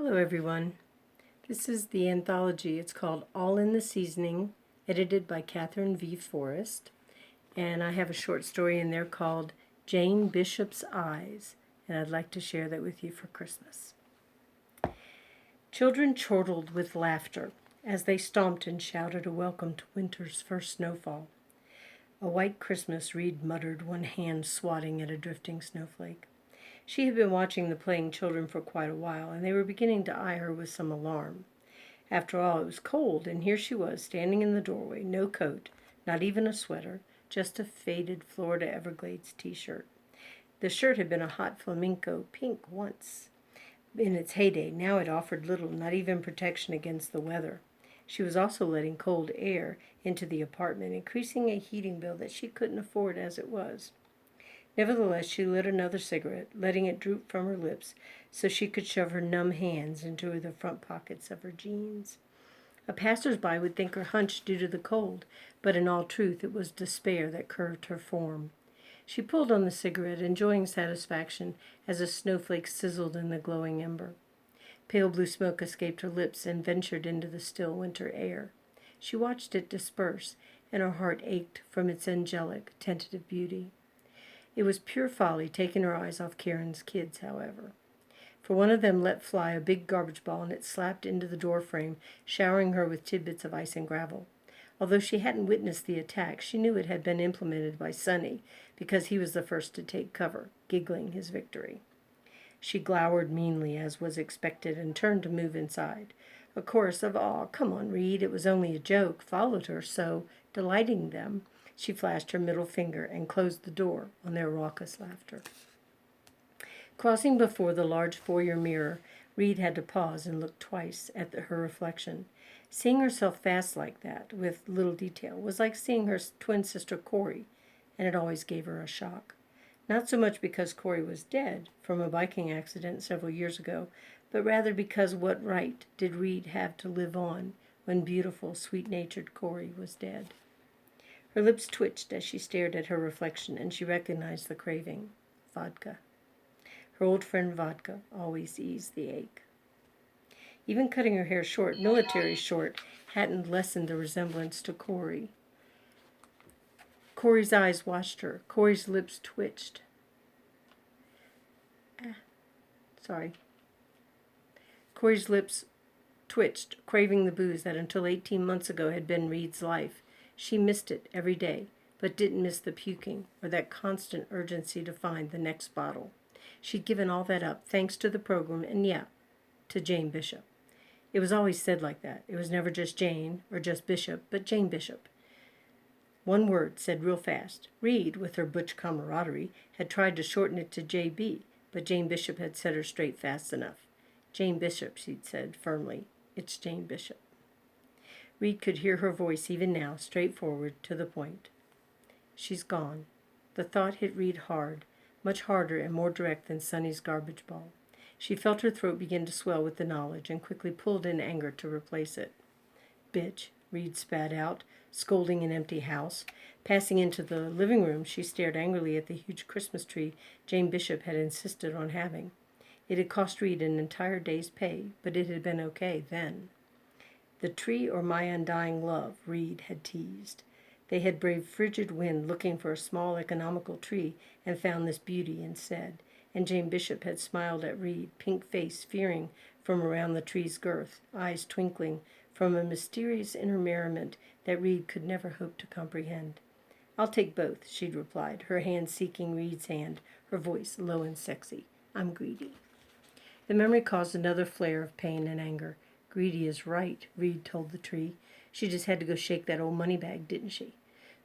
Hello everyone. This is the anthology. It's called All in the Seasoning, edited by Catherine V. Forrest. And I have a short story in there called Jane Bishop's Eyes, and I'd like to share that with you for Christmas. Children chortled with laughter as they stomped and shouted a welcome to winter's first snowfall. A white Christmas, Reed muttered, one hand swatting at a drifting snowflake. She had been watching the playing children for quite a while, and they were beginning to eye her with some alarm. After all, it was cold, and here she was, standing in the doorway, no coat, not even a sweater, just a faded Florida Everglades t-shirt. The shirt had been a hot flamenco pink once. In its heyday, now it offered little, not even protection against the weather. She was also letting cold air into the apartment, increasing a heating bill that she couldn't afford as it was. Nevertheless, she lit another cigarette, letting it droop from her lips so she could shove her numb hands into the front pockets of her jeans. A passersby would think her hunched due to the cold, but in all truth it was despair that curved her form. She pulled on the cigarette, enjoying satisfaction as a snowflake sizzled in the glowing ember. Pale blue smoke escaped her lips and ventured into the still winter air. She watched it disperse, and her heart ached from its angelic, tentative beauty. It was pure folly taking her eyes off Karen's kids, however. For one of them let fly a big garbage ball, and it slapped into the door frame, showering her with tidbits of ice and gravel. Although she hadn't witnessed the attack, she knew it had been implemented by Sonny, because he was the first to take cover, giggling his victory. She glowered meanly, as was expected, and turned to move inside. A chorus of "Aw, come on, Reed, it was only a joke," followed her, so, delighting them, she flashed her middle finger and closed the door on their raucous laughter. Crossing before the large foyer mirror, Reed had to pause and look twice at her reflection. Seeing herself fast like that, with little detail, was like seeing her twin sister Corey, and it always gave her a shock. Not so much because Corey was dead from a biking accident several years ago, but rather because what right did Reed have to live on when beautiful, sweet-natured Corey was dead? Her lips twitched as she stared at her reflection, and she recognized the craving. Vodka. Her old friend vodka always eased the ache. Even cutting her hair short, military short, hadn't lessened the resemblance to Corey. Corey's eyes watched her. Corey's lips twitched. Corey's lips twitched, craving the booze that until 18 months ago had been Reed's life. She missed it every day, but didn't miss the puking or that constant urgency to find the next bottle. She'd given all that up, thanks to the program, and to Jane Bishop. It was always said like that. It was never just Jane or just Bishop, but Jane Bishop. One word, said real fast. Reed, with her butch camaraderie, had tried to shorten it to JB, but Jane Bishop had set her straight fast enough. Jane Bishop, she'd said firmly. It's Jane Bishop. Reed could hear her voice even now, straightforward, to the point. She's gone. The thought hit Reed hard, much harder and more direct than Sonny's garbage ball. She felt her throat begin to swell with the knowledge and quickly pulled in anger to replace it. Bitch, Reed spat out, scolding an empty house. Passing into the living room, she stared angrily at the huge Christmas tree Jane Bishop had insisted on having. It had cost Reed an entire day's pay, but it had been okay then. The tree or my undying love, Reed had teased. They had braved frigid wind looking for a small economical tree and found this beauty instead. And Jane Bishop had smiled at Reed, pink-faced, fearing from around the tree's girth, eyes twinkling from a mysterious inner merriment that Reed could never hope to comprehend. I'll take both, she'd replied, her hand seeking Reed's hand, her voice low and sexy. I'm greedy. The memory caused another flare of pain and anger. Greedy is right, Reed told the tree. She just had to go shake that old money bag, didn't she?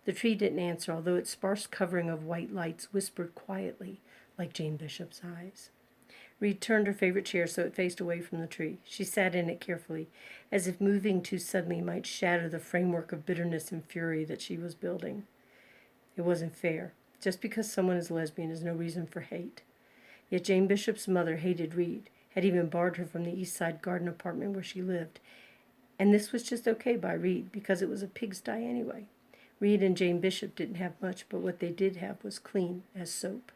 The tree didn't answer, although its sparse covering of white lights whispered quietly, like Jane Bishop's eyes. Reed turned her favorite chair so it faced away from the tree. She sat in it carefully, as if moving too suddenly might shatter the framework of bitterness and fury that she was building. It wasn't fair. Just because someone is lesbian is no reason for hate. Yet Jane Bishop's mother hated Reed, had even barred her from the East Side garden apartment where she lived. And this was just okay by Reed, because it was a pigsty anyway. Reed and Jane Bishop didn't have much, but what they did have was clean as soap.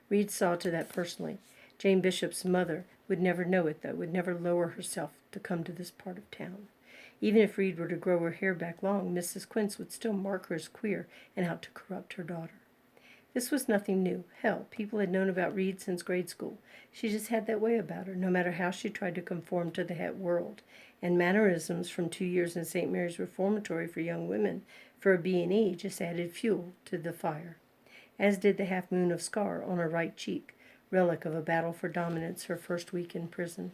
Reed saw to that personally. Jane Bishop's mother Would never know it, though, would never lower herself to come to this part of town. Even if Reed were to grow her hair back long, Mrs. Quince would still mark her as queer and out to corrupt her daughter. This was nothing new. Hell, people had known about Reed since grade school. She just had that way about her, no matter how she tried to conform to the het world. And mannerisms from 2 years in St. Mary's Reformatory for young women for a B&E just added fuel to the fire. As did the half-moon of scar on her right cheek, relic of a battle for dominance her first week in prison.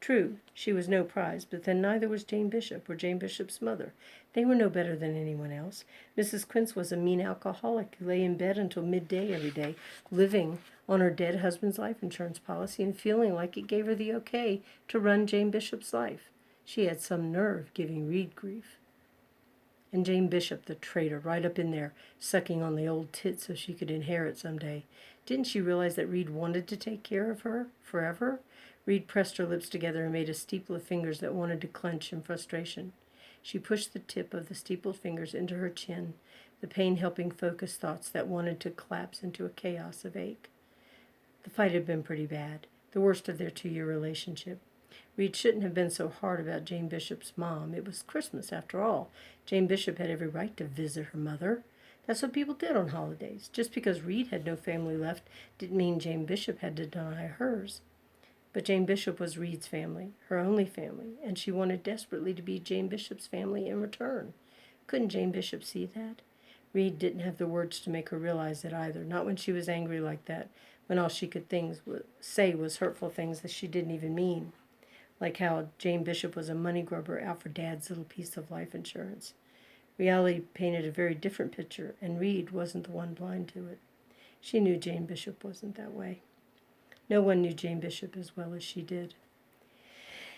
True, she was no prize, but then neither was Jane Bishop or Jane Bishop's mother. They were no better than anyone else. Mrs. Quince was a mean alcoholic who lay in bed until midday every day, living on her dead husband's life insurance policy and feeling like it gave her the okay to run Jane Bishop's life. She had some nerve giving Reed grief. And Jane Bishop, the traitor, right up in there, sucking on the old tit so she could inherit someday. Didn't she realize that Reed wanted to take care of her forever? Reed pressed her lips together and made a steeple of fingers that wanted to clench in frustration. She pushed the tip of the steepled fingers into her chin, the pain helping focus thoughts that wanted to collapse into a chaos of ache. The fight had been pretty bad, the worst of their 2-year relationship. Reed shouldn't have been so hard about Jane Bishop's mom. It was Christmas, after all. Jane Bishop had every right to visit her mother. That's what people did on holidays. Just because Reed had no family left didn't mean Jane Bishop had to deny hers. But Jane Bishop was Reed's family, her only family, and she wanted desperately to be Jane Bishop's family in return. Couldn't Jane Bishop see that? Reed didn't have the words to make her realize it either, not when she was angry like that, when all she could say was hurtful things that she didn't even mean. Like how Jane Bishop was a money grubber out for Dad's little piece of life insurance. Reality painted a very different picture, and Reed wasn't the one blind to it. She knew Jane Bishop wasn't that way. No one knew Jane Bishop as well as she did.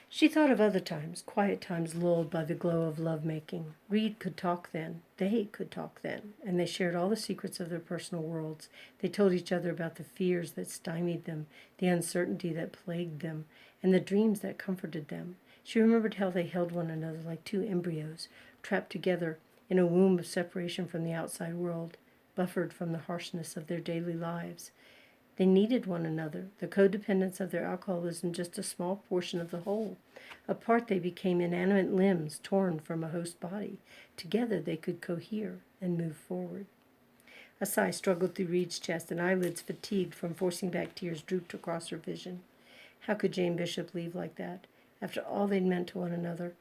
She thought of other times, quiet times lulled by the glow of love-making. Reed could talk then. They could talk then. And they shared all the secrets of their personal worlds. They told each other about the fears that stymied them, the uncertainty that plagued them, and the dreams that comforted them. She remembered how they held one another like two embryos, trapped together in a womb of separation from the outside world, buffered from the harshness of their daily lives. They needed one another, the codependence of their alcoholism just a small portion of the whole. Apart they became inanimate limbs torn from a host body. Together they could cohere and move forward. A sigh struggled through Reed's chest, and eyelids fatigued from forcing back tears drooped across her vision. How could Jane Bishop leave like that, after all they'd meant to one another?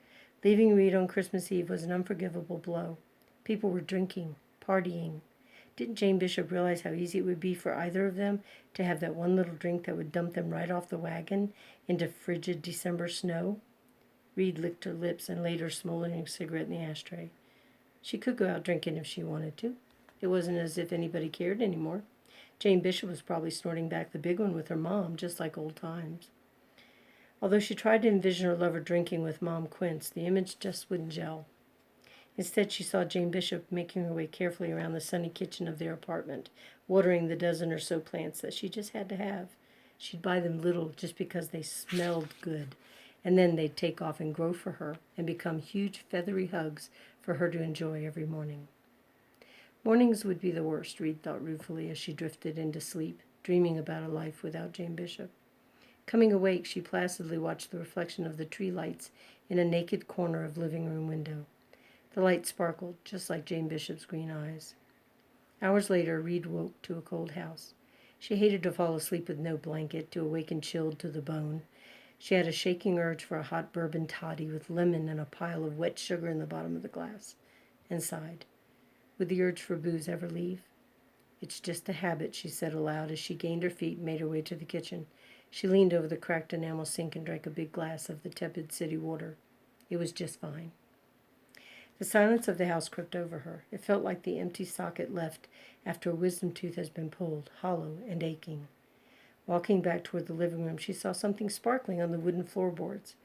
Leaving Reed on Christmas Eve was an unforgivable blow. People were drinking, partying. Didn't Jane Bishop realize how easy it would be for either of them to have that one little drink that would dump them right off the wagon into frigid December snow? Reed licked her lips and laid her smoldering cigarette in the ashtray. She could go out drinking if she wanted to. It wasn't as if anybody cared anymore. Jane Bishop was probably snorting back the big one with her mom, just like old times. Although she tried to envision her lover drinking with Mom Quince, the image just wouldn't gel. Instead, she saw Jane Bishop making her way carefully around the sunny kitchen of their apartment, watering the dozen or so plants that she just had to have. She'd buy them little just because they smelled good, and then they'd take off and grow for her and become huge feathery hugs for her to enjoy every morning. Mornings would be the worst, Reed thought ruefully as she drifted into sleep, dreaming about a life without Jane Bishop. Coming awake, she placidly watched the reflection of the tree lights in a naked corner of living room window. The light sparkled, just like Jane Bishop's green eyes. Hours later, Reed woke to a cold house. She hated to fall asleep with no blanket, to awaken chilled to the bone. She had a shaking urge for a hot bourbon toddy with lemon and a pile of wet sugar in the bottom of the glass, and sighed. Would the urge for booze ever leave? It's just a habit, she said aloud as she gained her feet and made her way to the kitchen. She leaned over the cracked enamel sink and drank a big glass of the tepid city water. It was just fine. The silence of the house crept over her. It felt like the empty socket left after a wisdom tooth has been pulled, hollow and aching. Walking back toward the living room, she saw something sparkling on the wooden floorboards.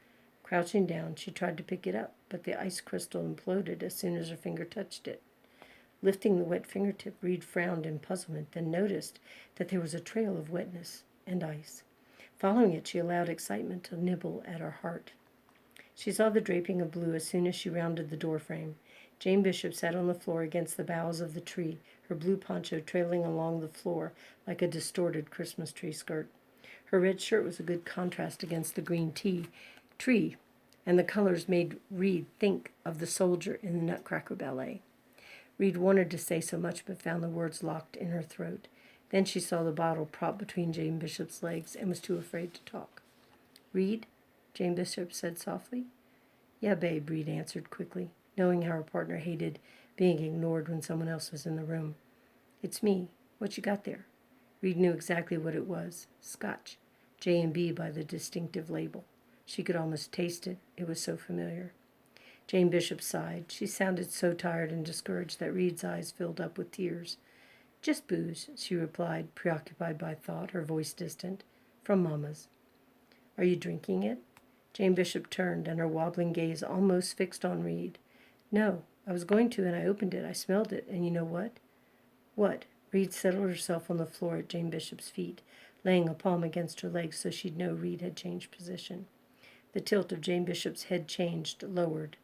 Crouching down, she tried to pick it up, but the ice crystal imploded as soon as her finger touched it. Lifting the wet fingertip, Reed frowned in puzzlement, then noticed that there was a trail of wetness and ice. Following it, she allowed excitement to nibble at her heart. She saw the draping of blue as soon as she rounded the doorframe. Jane Bishop sat on the floor against the boughs of the tree, her blue poncho trailing along the floor like a distorted Christmas tree skirt. Her red shirt was a good contrast against the green tree, and the colors made Reed think of the soldier in the Nutcracker Ballet. Reed wanted to say so much but found the words locked in her throat. Then she saw the bottle propped between Jane Bishop's legs and was too afraid to talk. "Reed?" Jane Bishop said softly. "Yeah, babe," Reed answered quickly, knowing how her partner hated being ignored when someone else was in the room. "It's me. What you got there?" Reed knew exactly what it was. Scotch. J&B by the distinctive label. She could almost taste it. It was so familiar. Jane Bishop sighed. She sounded so tired and discouraged that Reed's eyes filled up with tears. "Just booze," she replied, preoccupied by thought, her voice distant. "From Mama's." "Are you drinking it?" Jane Bishop turned, and her wobbling gaze almost fixed on Reed. "No, I was going to, and I opened it. I smelled it, and you know what?" "What?" Reed settled herself on the floor at Jane Bishop's feet, laying a palm against her legs so she'd know Reed had changed position. The tilt of Jane Bishop's head changed, lowered.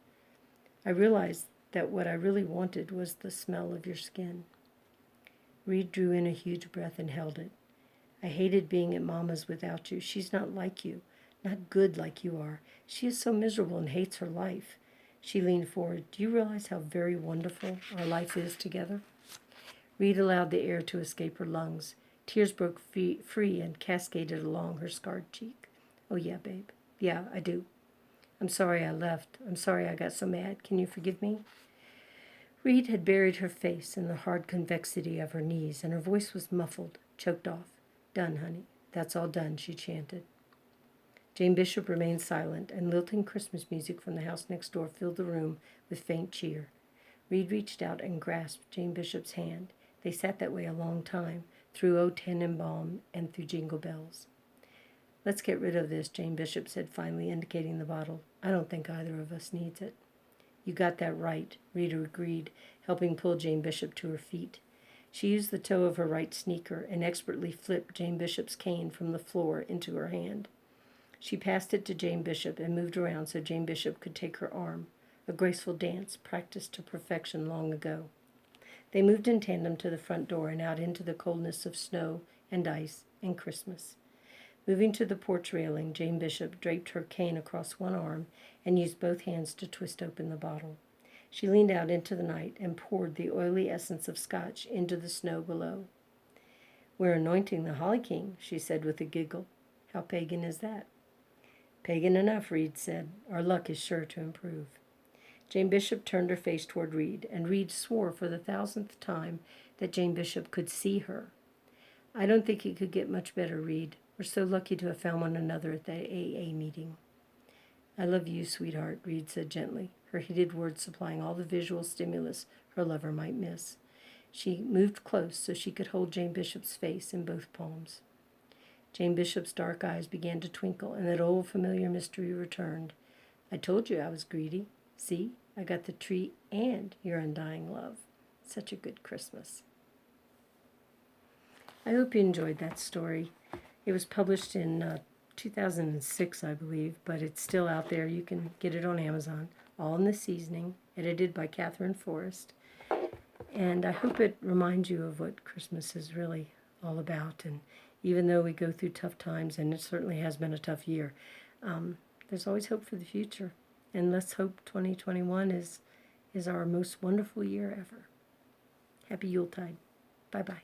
"I realized that what I really wanted was the smell of your skin." Reed drew in a huge breath and held it. "I hated being at Mama's without you. She's not like you, not good like you are. She is so miserable and hates her life." She leaned forward. "Do you realize how very wonderful our life is together?" Reed allowed the air to escape her lungs. Tears broke free and cascaded along her scarred cheek. "Oh, yeah, babe. Yeah, I do. I'm sorry I left. I'm sorry I got so mad. Can you forgive me?" Reed had buried her face in the hard convexity of her knees, and her voice was muffled, choked off. "Done, honey. That's all done," she chanted. Jane Bishop remained silent, and lilting Christmas music from the house next door filled the room with faint cheer. Reed reached out and grasped Jane Bishop's hand. They sat that way a long time, through O Tannenbaum and through Jingle Bells. "Let's get rid of this," Jane Bishop said finally, indicating the bottle. "I don't think either of us needs it." "You got that right," Reed agreed, helping pull Jane Bishop to her feet. She used the toe of her right sneaker and expertly flipped Jane Bishop's cane from the floor into her hand. She passed it to Jane Bishop and moved around so Jane Bishop could take her arm, a graceful dance practiced to perfection long ago. They moved in tandem to the front door and out into the coldness of snow and ice and Christmas. Moving to the porch railing, Jane Bishop draped her cane across one arm and used both hands to twist open the bottle. She leaned out into the night and poured the oily essence of Scotch into the snow below. "We're anointing the Holly King," she said with a giggle. "How pagan is that?" "Pagan enough," Reed said. "Our luck is sure to improve." Jane Bishop turned her face toward Reed, and Reed swore for the 1,000th time that Jane Bishop could see her. "I don't think it could get much better, Reed. We're so lucky to have found one another at the AA meeting." "I love you, sweetheart," Reed said gently, her heated words supplying all the visual stimulus her lover might miss. She moved close so she could hold Jane Bishop's face in both palms. Jane Bishop's dark eyes began to twinkle, and that old familiar mystery returned. "I told you I was greedy. See, I got the tree and your undying love. Such a good Christmas." I hope you enjoyed that story. It was published in 2006, I believe, but it's still out there. You can get it on Amazon. All in the Seasoning, edited by Catherine Forrest. And I hope it reminds you of what Christmas is really all about. And even though we go through tough times, and it certainly has been a tough year, there's always hope for the future. And let's hope 2021 is our most wonderful year ever. Happy Yuletide. Bye-bye.